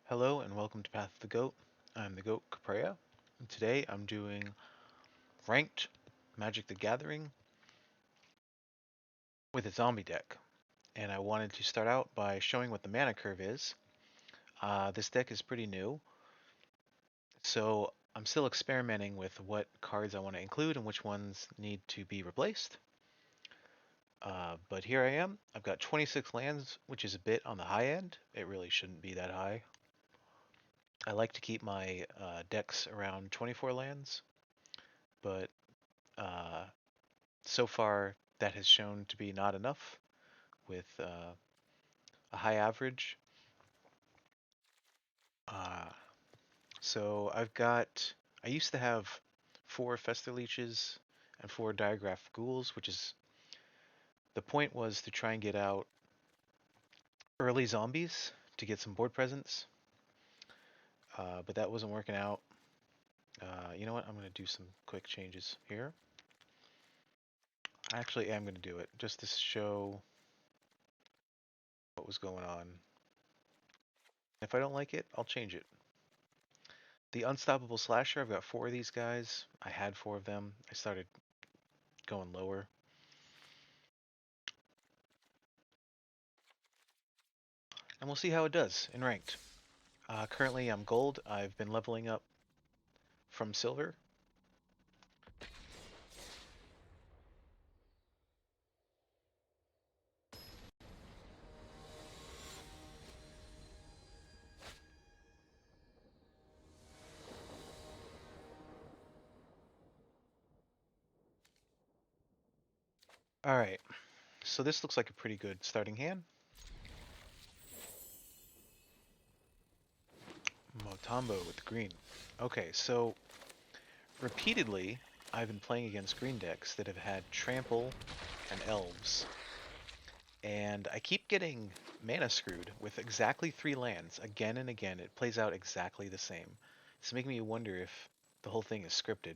Hello and welcome to Path of the Goat. I'm the Goat Caprea, and today I'm doing ranked Magic the Gathering with a zombie deck. And I wanted to start out by showing what the mana curve is. This deck is pretty new, so I'm still experimenting with what cards I want to include and which ones need to be replaced. But here I am. I've got 26 lands, which is a bit on the high end. It really shouldn't be that high. I like to keep my decks around 24 lands, but uh, so far, that has shown to be not enough with a high average. Uh, so I used to have 4 Fester Leeches and 4 Diagraph Ghouls, which is, the point was to try and get out early zombies to get some board presence, but that wasn't working out. You know what? I'm going to do some quick changes here. I actually am going to do it just to show what was going on. If I don't like it, I'll change it. The Unstoppable Slasher, I've got 4 of these guys. I had 4 of them. I started going lower. And we'll see how it does in ranked. Currently I'm gold. I've been leveling up from silver. Alright, so this looks like a pretty good starting hand. Motombo with green. Okay, so repeatedly I've been playing against green decks that have had trample and elves. And I keep getting mana screwed with exactly 3 lands again and again. It plays out exactly the same. It's making me wonder if the whole thing is scripted,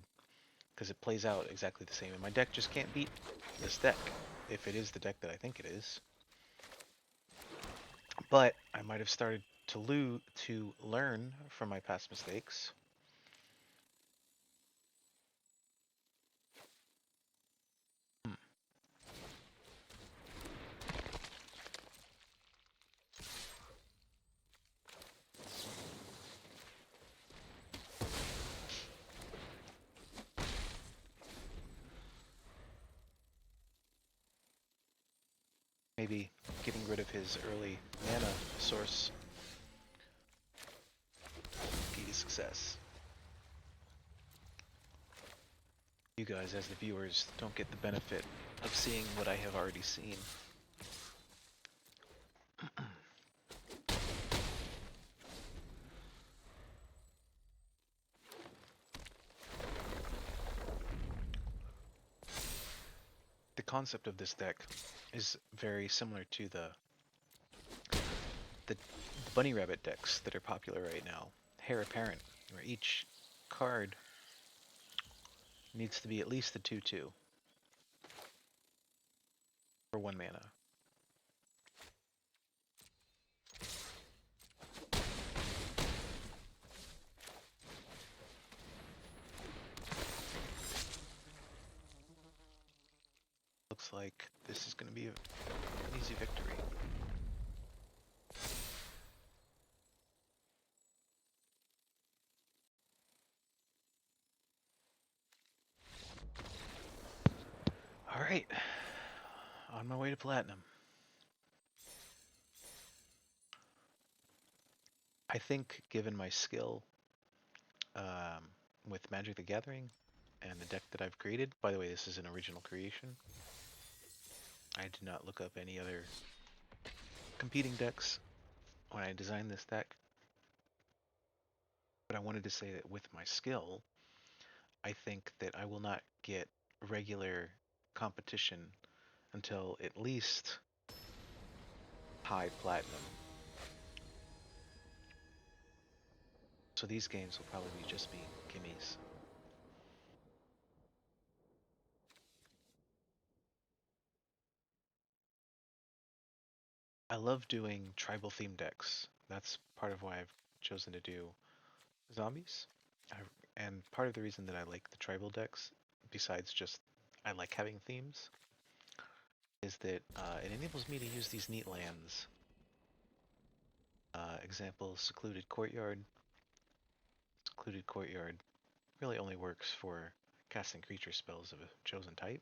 because it plays out exactly the same, and my deck just can't beat this deck, if it is the deck that I think it is. But I might have started to learn from my past mistakes. Hmm. Maybe getting rid of his early mana source. Key to success. You guys, as the viewers, don't get the benefit of seeing what I have already seen. The concept of this deck is very similar to the bunny rabbit decks that are popular right now. Heir Apparent, where each card needs to be at least a 2/2 for 1 mana. Looks like this is going to be an easy victory. Alright, on my way to platinum. I think given my skill um, with Magic the Gathering and the deck that I've created, by the way, this is an original creation. I did not look up any other competing decks when I designed this deck. But I wanted to say that with my skill, I think that I will not get regular competition until at least high platinum. So these games will probably just be gimmies. I love doing tribal theme decks. That's part of why I've chosen to do zombies. I, and part of the reason that I like the tribal decks, besides just I like having themes, is that it enables me to use these neat lands. Example, Secluded Courtyard. Secluded Courtyard really only works for casting creature spells of a chosen type.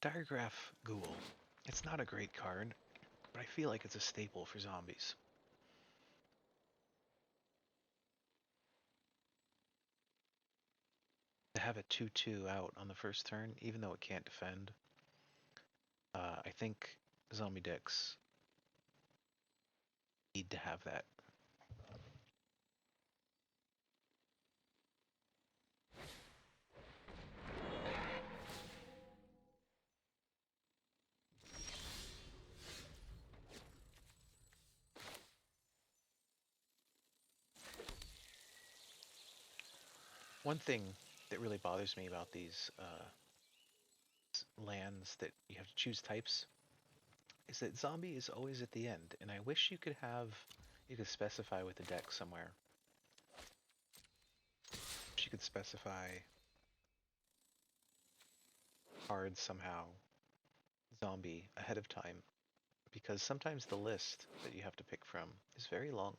Diregraph Ghoul. It's not a great card, but I feel like it's a staple for zombies. To have a 2/2 out on the first turn, even though it can't defend, I think zombie decks need to have that. One thing that really bothers me about these lands that you have to choose types is that zombie is always at the end, and I wish you could specify with the deck somewhere. You could specify cards somehow, zombie, ahead of time, because sometimes the list that you have to pick from is very long.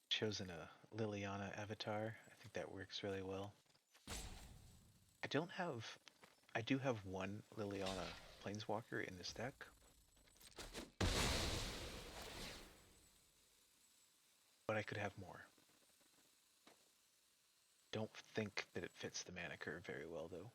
Chosen a Liliana avatar. I think that works really well. I don't have, I do have one Liliana Planeswalker in this deck, but I could have more. Don't think that it fits the mana curve very well, though.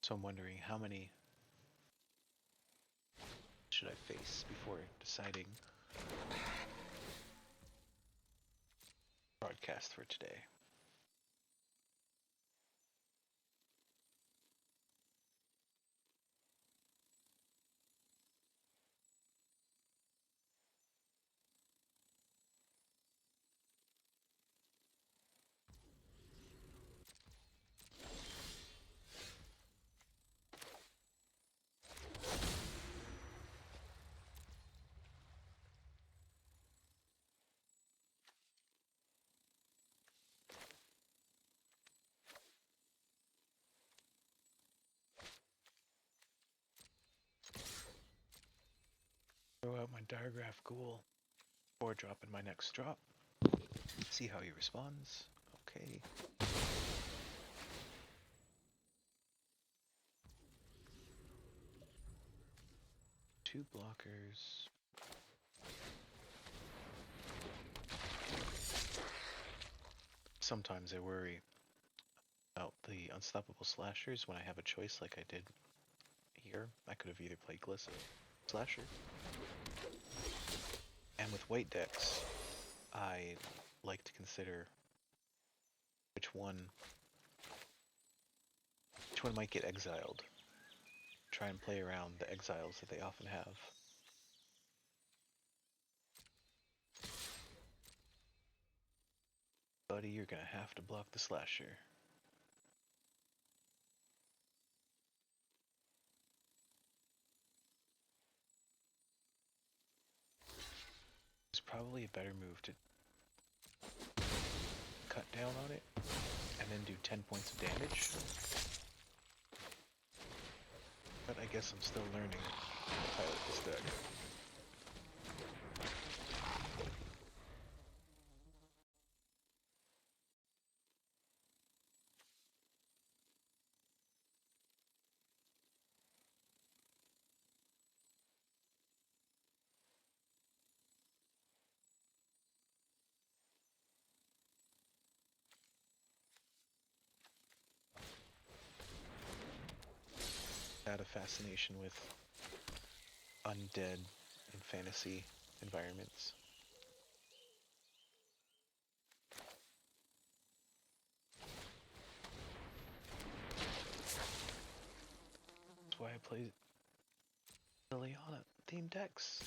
So I'm wondering how many should I face before deciding broadcast for today. Throw out my Diregraph Ghoul before dropping my next drop. See how he responds. Okay. 2 blockers. Sometimes I worry about the unstoppable slashers when I have a choice like I did here. I could have either played Glissa slasher. And with white decks, I like to consider which one might get exiled. Try and play around the exiles that they often have. Buddy, you're gonna have to block the slasher. It's probably a better move to cut down on it and then do 10 points of damage. But I guess I'm still learning how to pilot this deck. I had a fascination with undead in fantasy environments. That's why I play Liliana themed decks.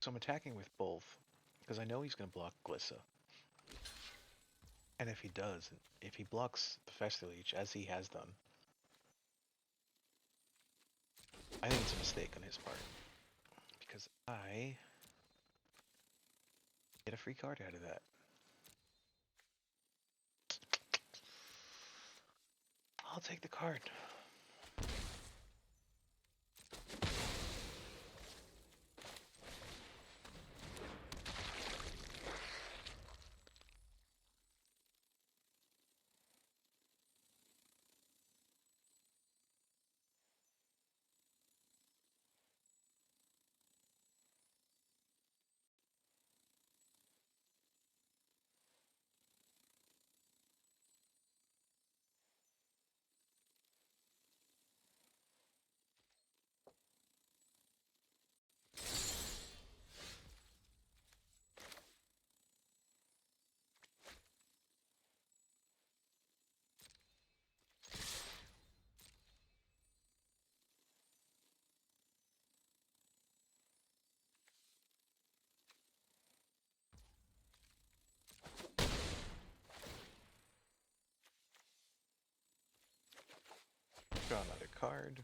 So I'm attacking with both, because I know he's going to block Glissa. And if he does, if he blocks the Fester Leech, as he has done, I think it's a mistake on his part. Because I get a free card out of that. I'll take the card. Draw another card.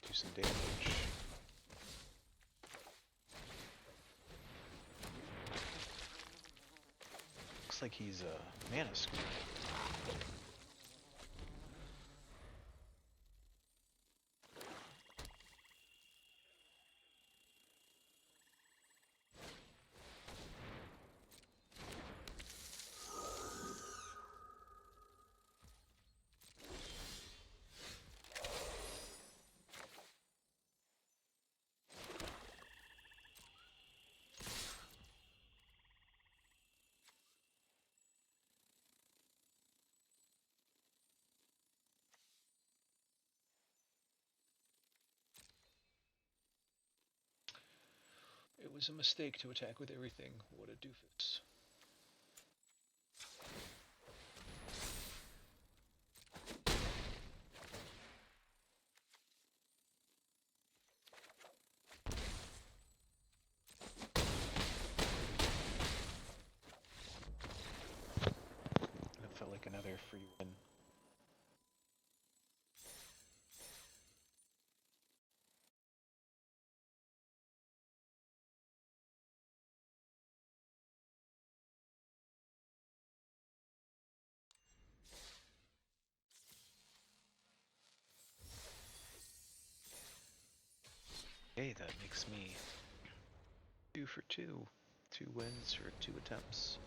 Do some damage. Looks like he's a mana screw. It was a mistake to attack with everything. What a doofus. That felt like another free win. Okay, that makes me 2 for 2. 2 wins for 2 attempts.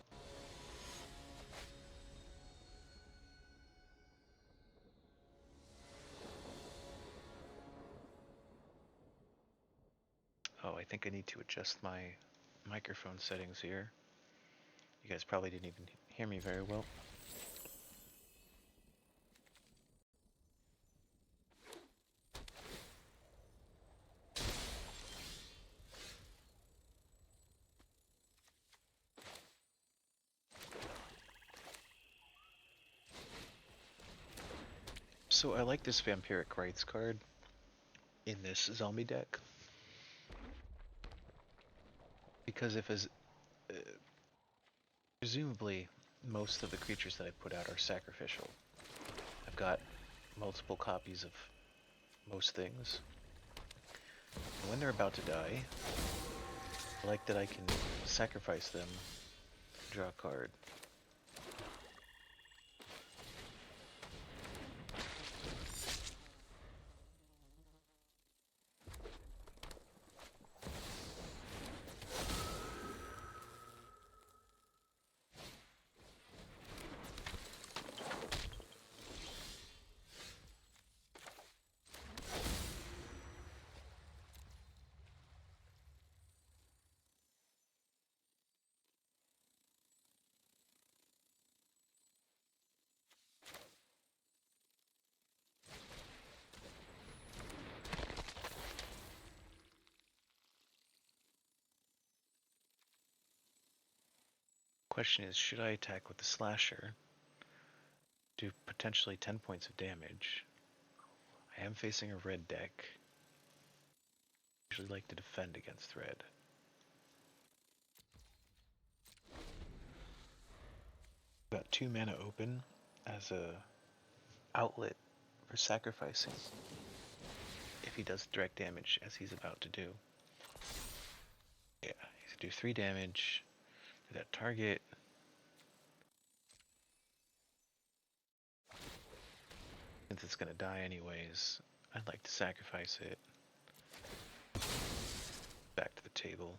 think I need to adjust my microphone settings here. You guys probably didn't even hear me very well. So I like this Vampiric Rites card in this zombie deck because if as presumably most of the creatures that I put out are sacrificial. I've got multiple copies of most things. And when they're about to die, I like that I can sacrifice them, draw a card. Question is, should I attack with the slasher? Do potentially 10 points of damage. I am facing a red deck. I usually like to defend against red. Got 2 mana open as a outlet for sacrificing if he does direct damage as he's about to do. Yeah, he's gonna do 3 damage to that target. Since it's gonna die anyways, I'd like to sacrifice it. Back to the table.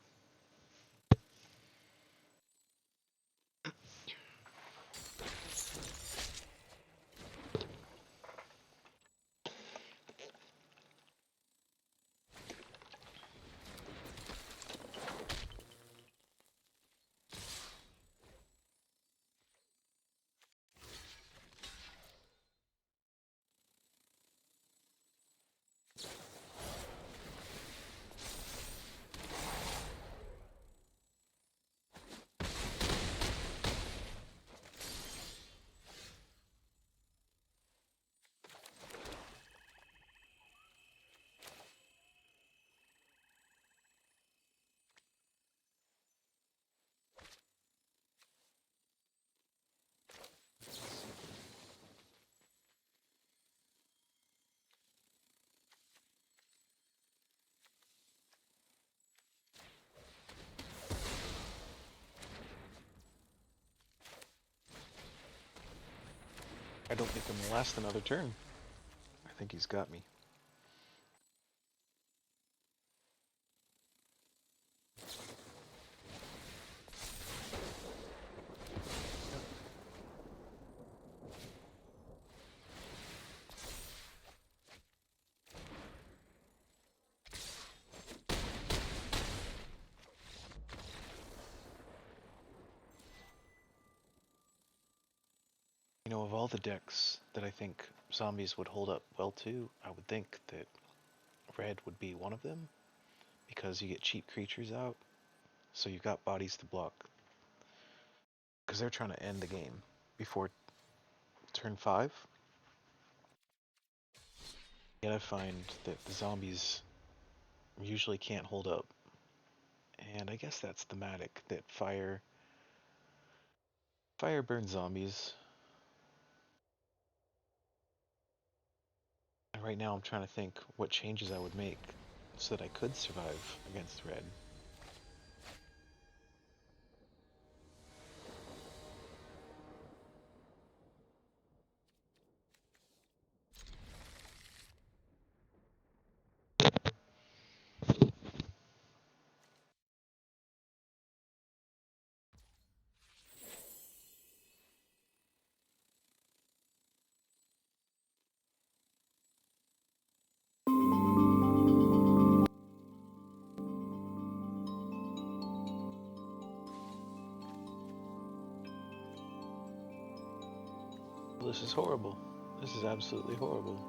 I don't think I'm gonna last another turn. I think he's got me. You know, of all the decks that I think zombies would hold up well to, I would think that red would be one of them, because you get cheap creatures out, so you've got bodies to block. Because they're trying to end the game before turn 5. Yet I find that the zombies usually can't hold up. And I guess that's thematic, that fire burns zombies. And right now I'm trying to think what changes I would make so that I could survive against red. this is horrible. This is absolutely horrible.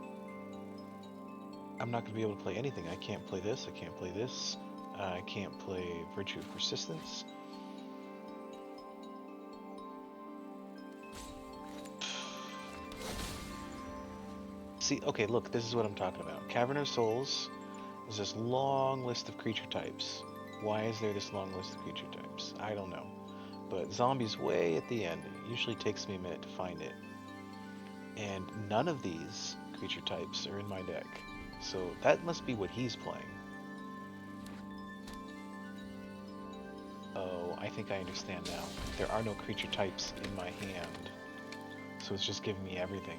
I'm not going to be able to play anything. I can't play this. I can't play this. I can't play Virtue of Persistence. See, okay, look, this is what I'm talking about. Cavern of Souls is this long list of creature types. Why is there this long list of creature types? I don't know. But Zombie's way at the end. It usually takes me a minute to find it. And none of these creature types are in my deck. So that must be what he's playing. Oh, I think I understand now. There are no creature types in my hand. So it's just giving me everything.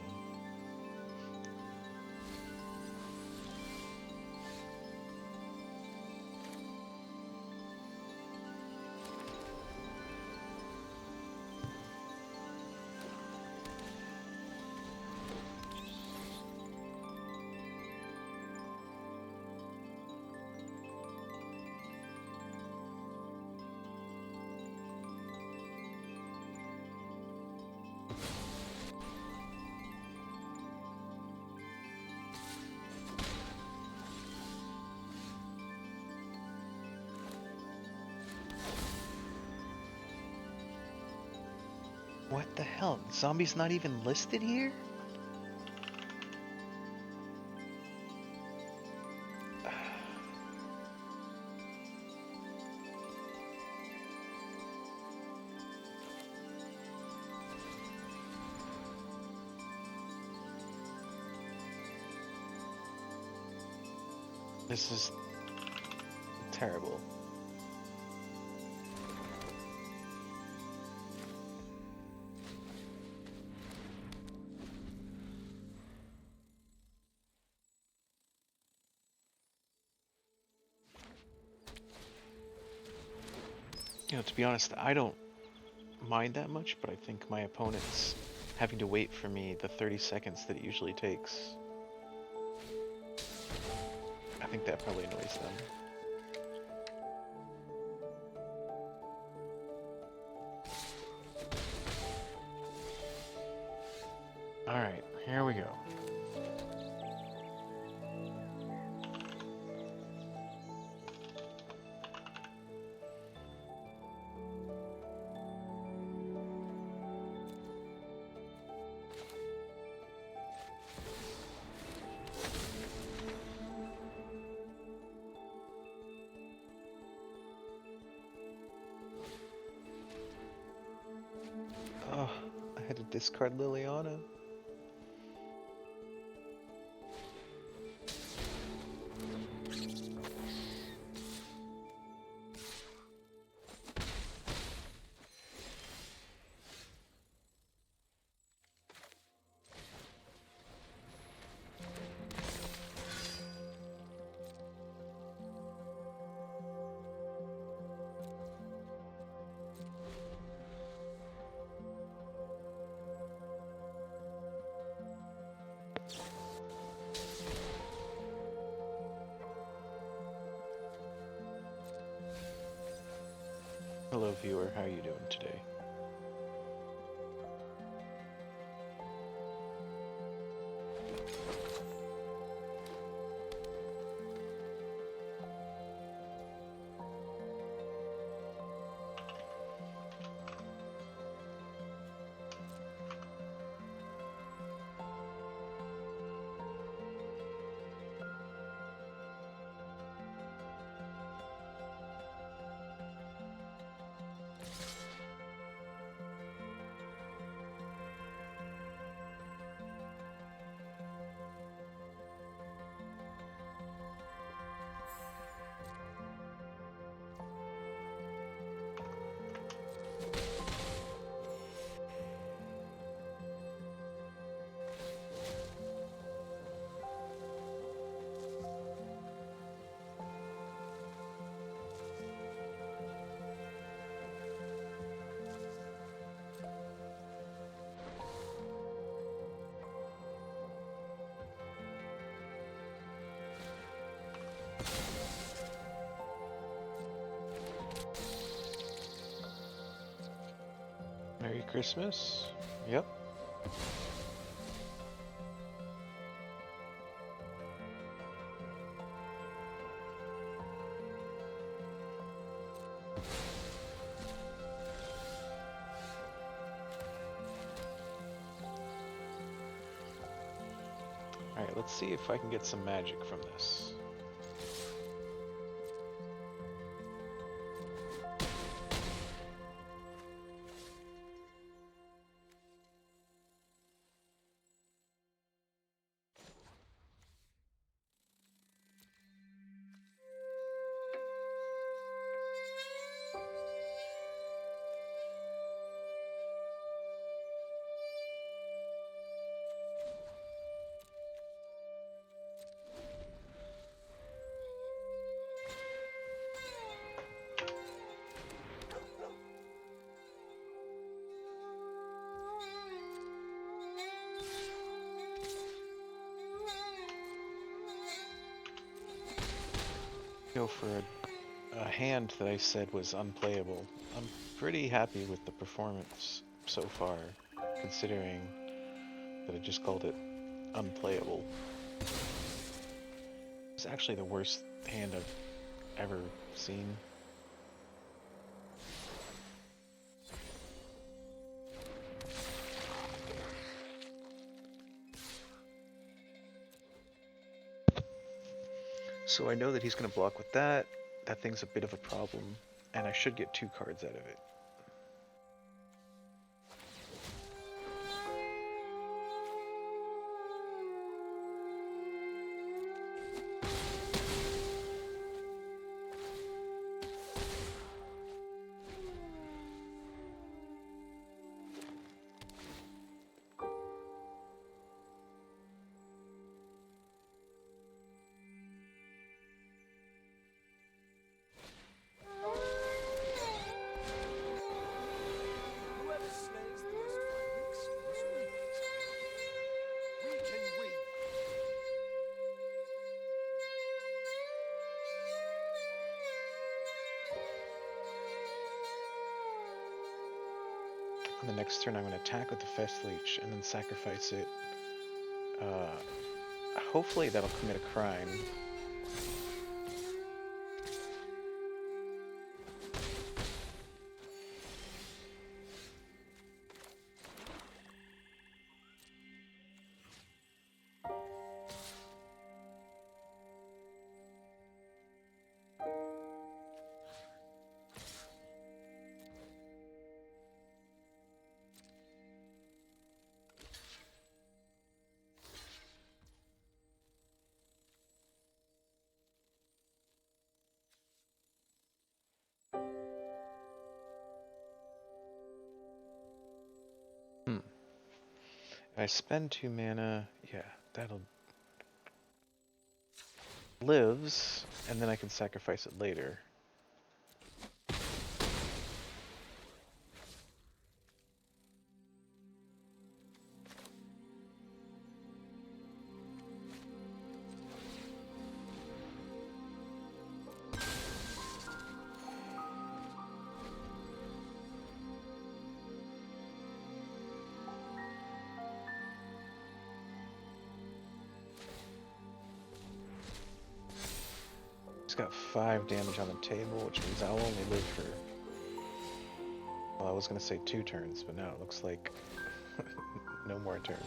What the hell? Zombie's not even listed here? This is terrible. You know, to be honest, I don't mind that much, but I think my opponent's having to wait for me the 30 seconds that it usually takes. I think that probably annoys them. Alright, here we go. Oh, I had to discard Liliana. Hello viewer, how are you doing today? Merry Christmas. Yep. Alright, let's see if I can get some magic from this. Go for a hand that I said was unplayable. I'm pretty happy with the performance so far, considering that I just called it unplayable. It's actually the worst hand I've ever seen. So I know that he's going to block with that. That thing's a bit of a problem, and I should get 2 cards out of it. On the next turn, I'm going to attack with the Fest Leech and then sacrifice it. Hopefully that'll commit a crime. If I spend 2 mana, yeah, that'll... lives, and then I can sacrifice it later. It's got 5 damage on the table, which means I'll only live for... well, I was going to say 2 turns, but now it looks like no more turns.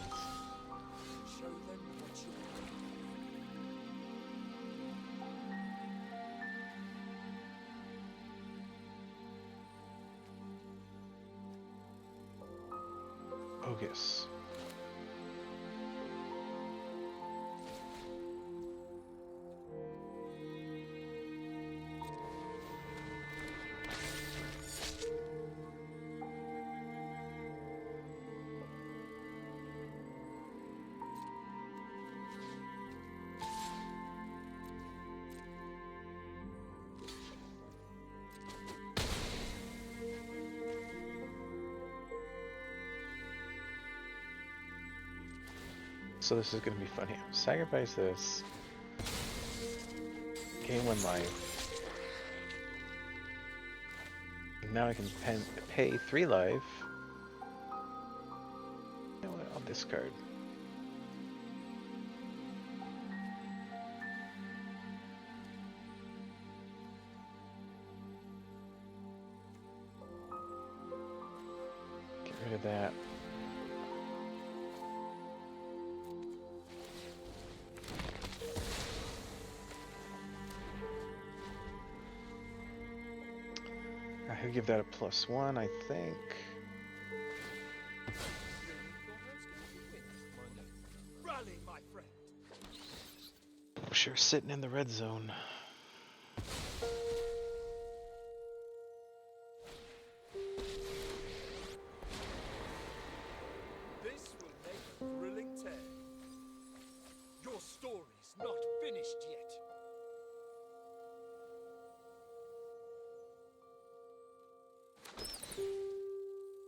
Bogus. So this is going to be funny. Sacrifice this. Gain 1 life. Now I can pay 3 life. You know what? I'll discard. Get rid of that. I'll give that a +1, I think. Rally, my friend. Sure, sitting in the red zone. This will make a thrilling tale. Your story's not finished yet.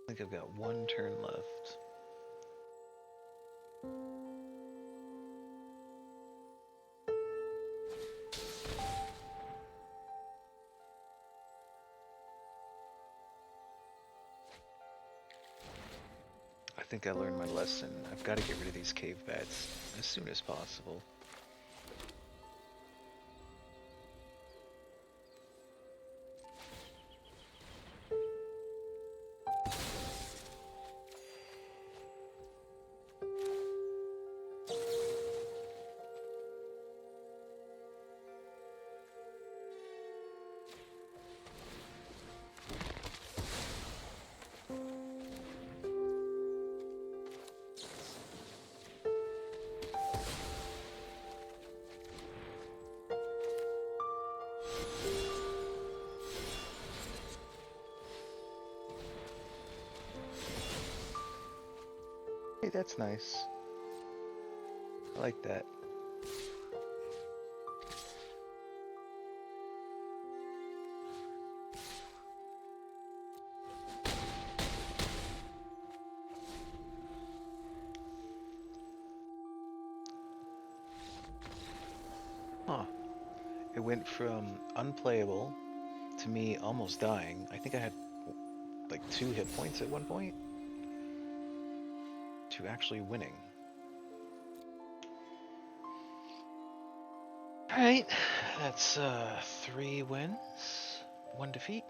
I think I've got one turn left. I think I learned my lesson. I've got to get rid of these cave bats as soon as possible. Hey, that's nice. I like that. Huh. It went from unplayable to me almost dying. I think I had like 2 hit points at one point to actually winning. Alright, that's 3 wins, 1 defeat.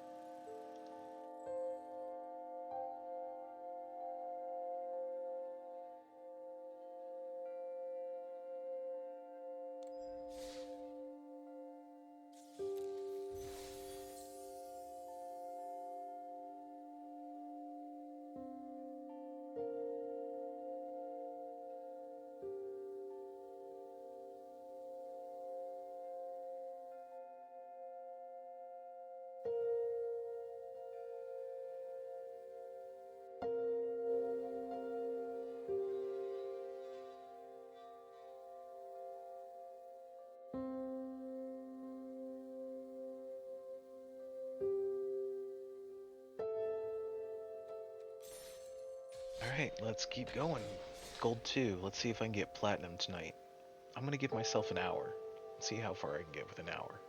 Alright, let's keep going. Gold 2, let's see if I can get platinum tonight. I'm gonna give myself an hour. See how far I can get with an hour.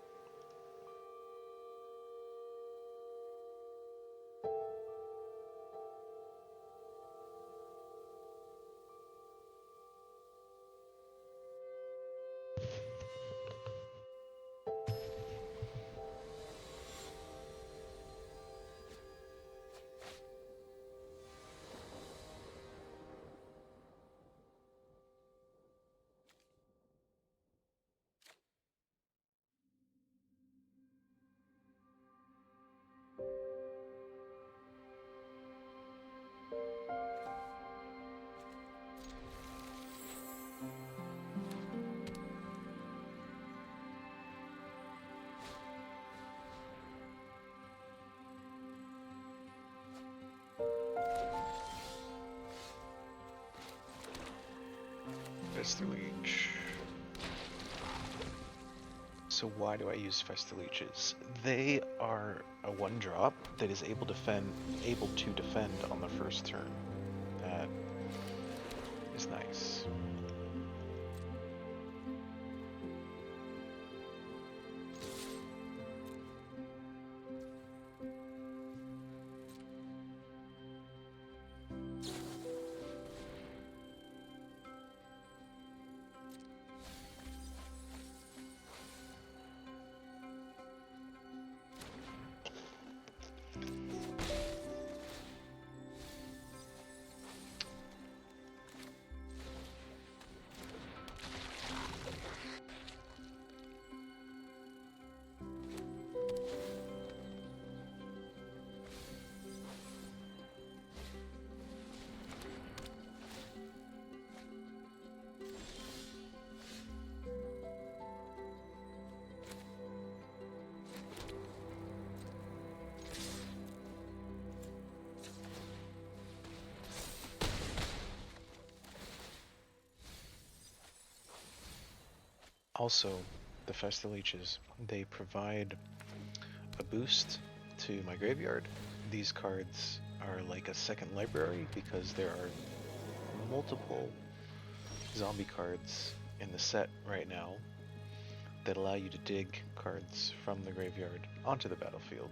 Festerleech. So why do I use Festerleeches? They are a 1-drop that is able to defend on the first turn. That is nice. Also, the Festa Leeches, they provide a boost to my graveyard. These cards are like a second library because there are multiple zombie cards in the set right now that allow you to dig cards from the graveyard onto the battlefield.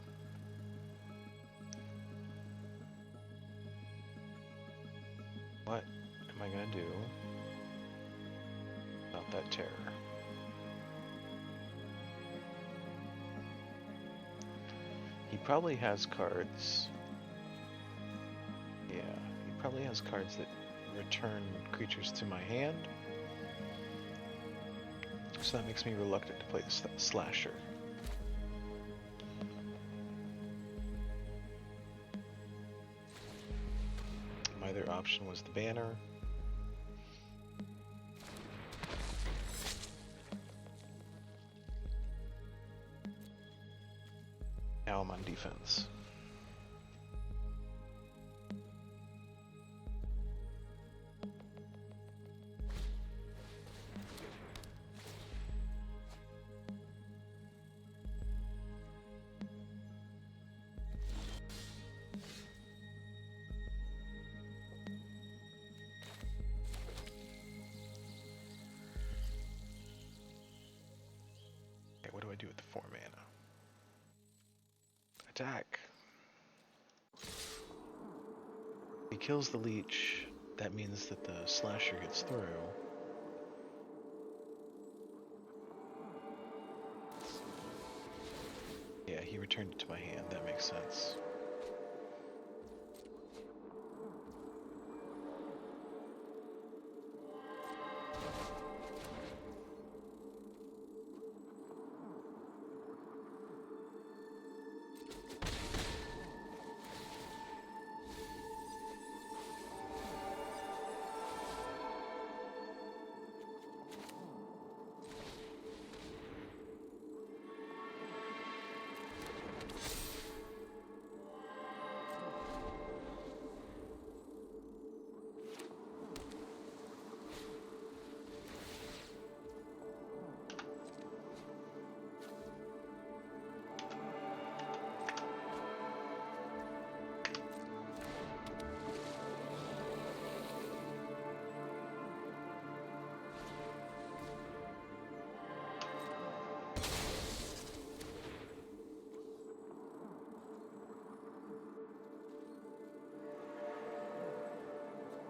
What am I gonna do about that terror? He probably has cards. Yeah, he probably has cards that return creatures to my hand. So that makes me reluctant to play the slasher. My other option was the banner. Now I'm on defense. Okay, what do I do with the 4 mana? Attack. He kills the leech. That means that the slasher gets through. Yeah, he returned it to my hand. That makes sense.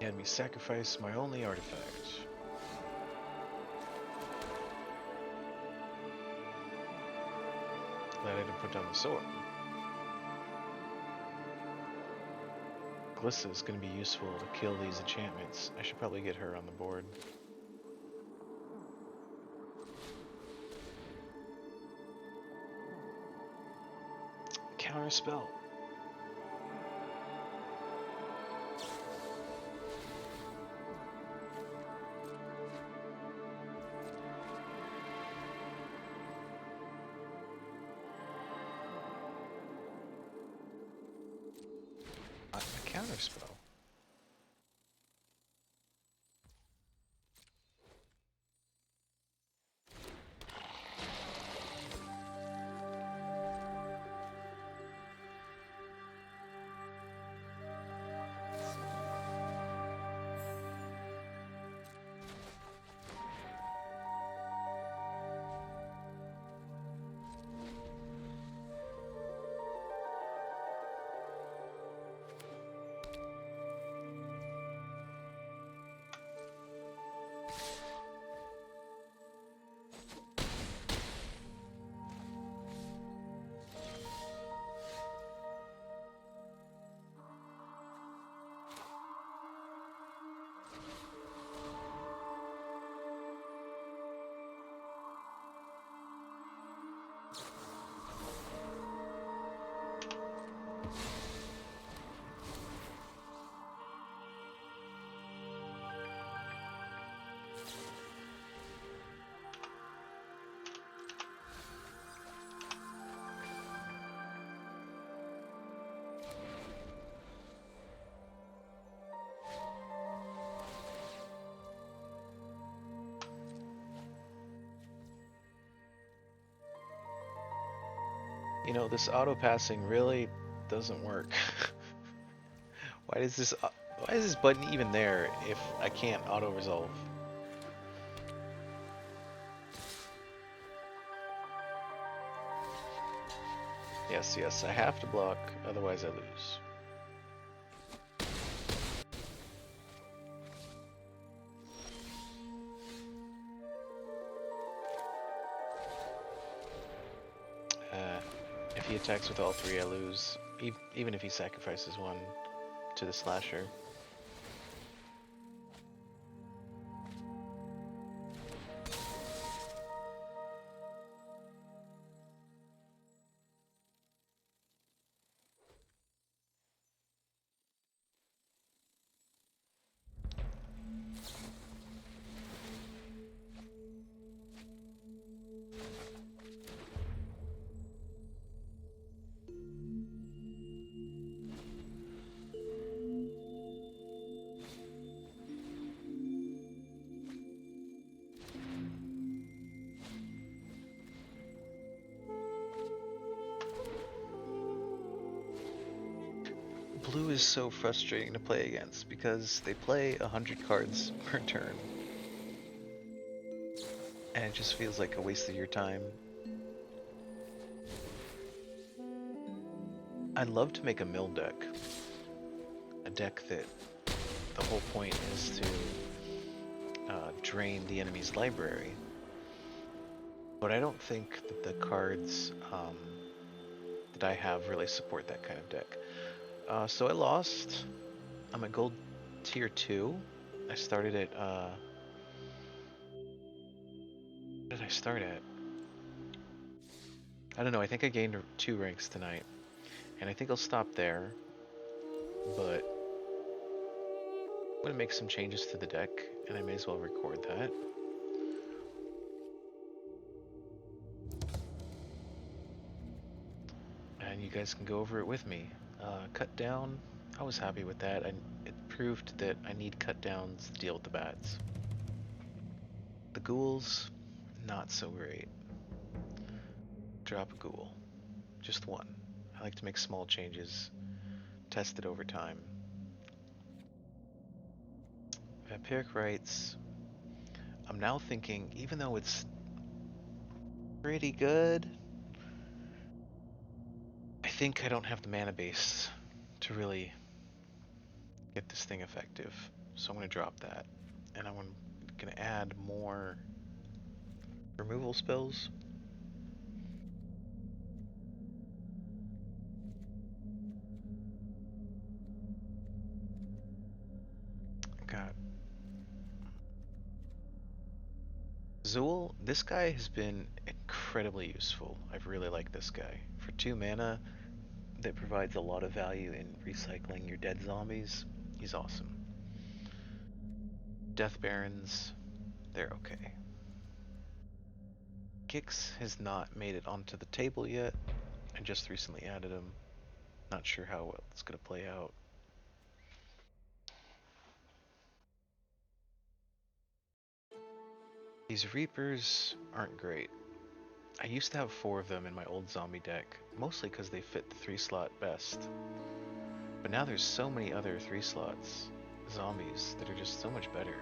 He had me sacrifice my only artifact. Glad I didn't put down the sword. Glissa is going to be useful to kill these enchantments. I should probably get her on the board. Counter spell. A counter spell. You know, this auto passing really doesn't work. Why does this why is this button even there if I can't auto resolve? Yes, yes, I have to block, otherwise I lose. If he attacks with all three, I lose. Even if he sacrifices one to the slasher. Blue is so frustrating to play against because they play 100 cards per turn. And it just feels like a waste of your time. I'd love to make a mill deck. A deck that the whole point is to drain the enemy's library. But I don't think that the cards that I have really support that kind of deck. So I lost. I'm at gold tier 2. I started at, what did I start at? I don't know, I think I gained 2 ranks tonight. And I think I'll stop there. But I'm going to make some changes to the deck, and I may as well record that. And you guys can go over it with me. Cut down, I was happy with that. It proved that I need cut downs to deal with the bats. The ghouls, not so great. Drop a ghoul. Just one. I like to make small changes, test it over time. Vampiric Rites, I'm now thinking, even though it's pretty good, I think I don't have the mana base to really get this thing effective. So I'm going to drop that. And I'm going to add more removal spells. God. Zool, this guy has been incredibly useful. I've really liked this guy. For 2 mana, that provides a lot of value in recycling your dead zombies. He's awesome. Death Barons, they're okay. Gix has not made it onto the table yet. I just recently added him. Not sure how well it's going to play out. These Reapers aren't great. I used to have 4 of them in my old zombie deck, mostly because they fit the 3-slot best. But now there's so many other 3-slots zombies that are just so much better.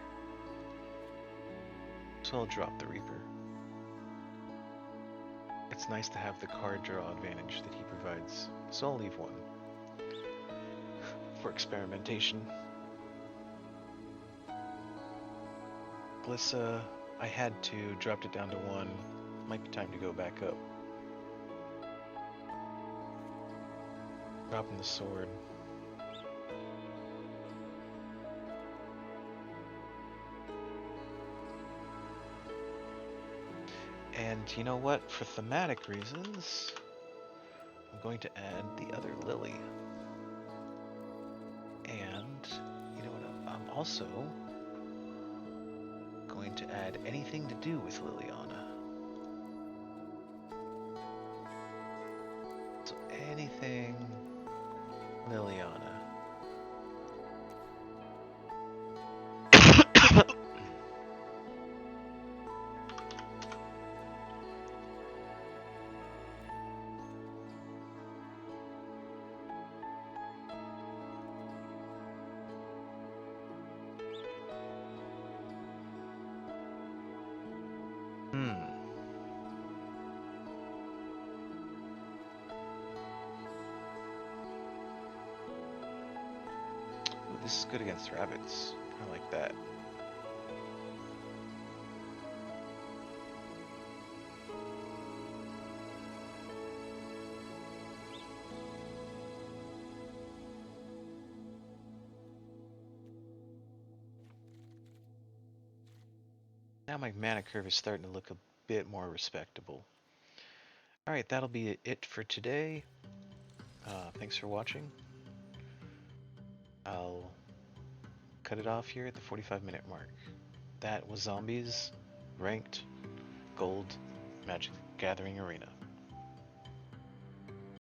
So I'll drop the Reaper. It's nice to have the card draw advantage that he provides, so I'll leave one for experimentation. Glissa, I had to, dropped it down to 1. Might be time to go back up. Dropping the sword. And you know what? For thematic reasons, I'm going to add the other Lily. And you know what? I'm also going to add anything to do with Liliana. So anything Liliana. this is good against rabbits. I like that. Now my mana curve is starting to look a bit more respectable. Alright, that'll be it for today. Thanks for watching. I'll cut it off here at the 45-minute mark. That was Zombies, Ranked, Gold, Magic the Gathering Arena.